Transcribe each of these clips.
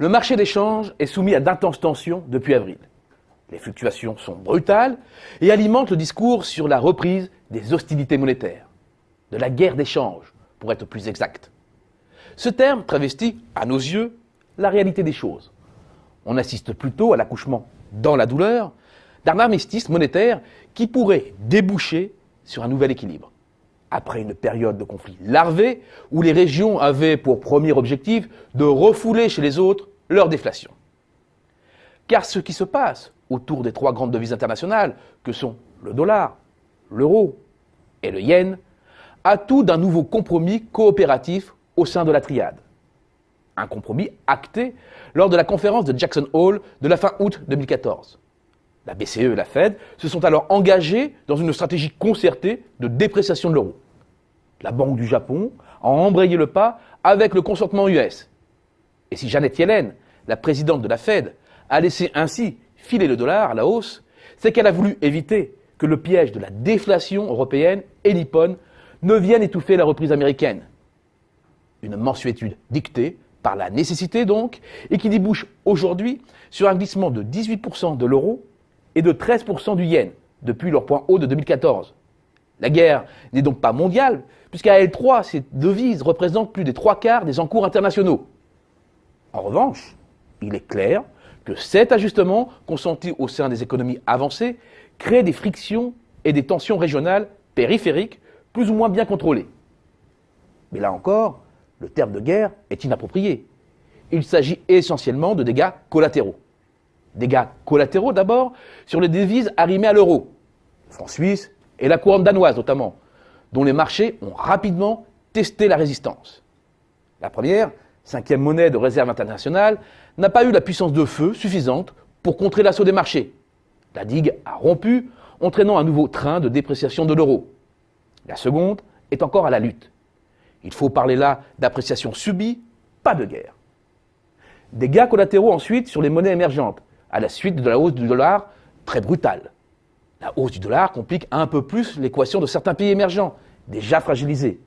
Le marché des changes est soumis à d'intenses tensions depuis avril. Les fluctuations sont brutales et alimentent le discours sur la reprise des hostilités monétaires, de la guerre des changes, pour être plus exact. Ce terme travestit, à nos yeux, la réalité des choses. On assiste plutôt à l'accouchement, dans la douleur, d'un armistice monétaire qui pourrait déboucher sur un nouvel équilibre. Après une période de conflit larvé, où les régions avaient pour premier objectif de refouler chez les autres leur déflation. Car ce qui se passe autour des trois grandes devises internationales, que sont le dollar, l'euro et le yen, a tout d'un nouveau compromis coopératif au sein de la triade. Un compromis acté lors de la conférence de Jackson Hole de la fin août 2014. La BCE et la Fed se sont alors engagés dans une stratégie concertée de dépréciation de l'euro. La Banque du Japon a embrayé le pas avec le consentement US. Et si Janet Yellen, la présidente de la Fed, a laissé ainsi filer le dollar à la hausse, c'est qu'elle a voulu éviter que le piège de la déflation européenne et nippone ne vienne étouffer la reprise américaine. Une mansuétude dictée par la nécessité donc, et qui débouche aujourd'hui sur un glissement de 18% de l'euro et de 13% du yen, depuis leur point haut de 2014. La guerre n'est donc pas mondiale, puisqu'à L3, ces devises représentent plus des 3/4 des encours internationaux. En revanche, il est clair que cet ajustement, consenti au sein des économies avancées, crée des frictions et des tensions régionales périphériques plus ou moins bien contrôlées. Mais là encore, le terme de guerre est inapproprié. Il s'agit essentiellement de dégâts collatéraux. Dégâts collatéraux d'abord sur les devises arrimées à l'euro, le franc suisse et la couronne danoise notamment, dont les marchés ont rapidement testé la résistance. La première, cinquième monnaie de réserve internationale, n'a pas eu la puissance de feu suffisante pour contrer l'assaut des marchés. La digue a rompu, entraînant un nouveau train de dépréciation de l'euro. La seconde est encore à la lutte. Il faut parler là d'appréciation subie, pas de guerre. Dégâts collatéraux ensuite sur les monnaies émergentes, à la suite de la hausse du dollar très brutale. La hausse du dollar complique un peu plus l'équation de certains pays émergents, déjà fragilisés.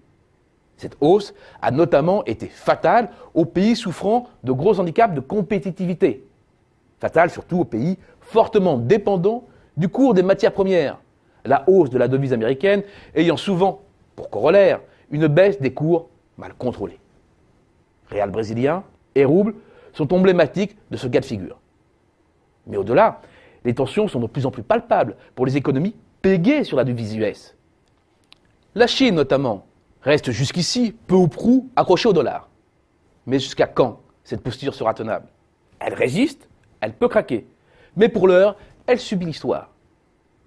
Cette hausse a notamment été fatale aux pays souffrant de gros handicaps de compétitivité. Fatale surtout aux pays fortement dépendants du cours des matières premières, la hausse de la devise américaine ayant souvent, pour corollaire, une baisse des cours mal contrôlés. Réal brésilien et rouble sont emblématiques de ce cas de figure. Mais au-delà, les tensions sont de plus en plus palpables pour les économies pégées sur la devise US. La Chine notamment reste jusqu'ici peu ou prou accrochée au dollar. Mais jusqu'à quand cette posture sera tenable? Elle résiste, elle peut craquer. Mais pour l'heure, elle subit l'histoire.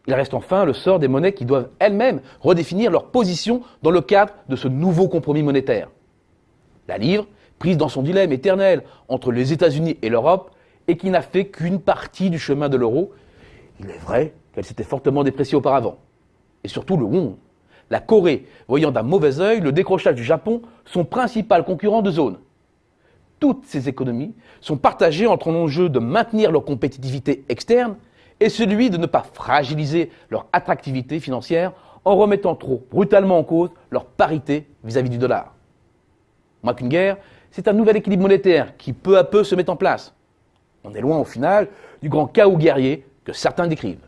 Il reste enfin le sort des monnaies qui doivent elles-mêmes redéfinir leur position dans le cadre de ce nouveau compromis monétaire. La livre, prise dans son dilemme éternel entre les États-Unis et l'Europe, et qui n'a fait qu'une partie du chemin de l'euro, il est vrai qu'elle s'était fortement dépréciée auparavant. Et surtout le won. La Corée, voyant d'un mauvais œil le décrochage du Japon, son principal concurrent de zone. Toutes ces économies sont partagées entre l'enjeu de maintenir leur compétitivité externe et celui de ne pas fragiliser leur attractivité financière en remettant trop brutalement en cause leur parité vis-à-vis du dollar. Moins qu'une guerre, c'est un nouvel équilibre monétaire qui peu à peu se met en place. On est loin au final du grand chaos guerrier que certains décrivent.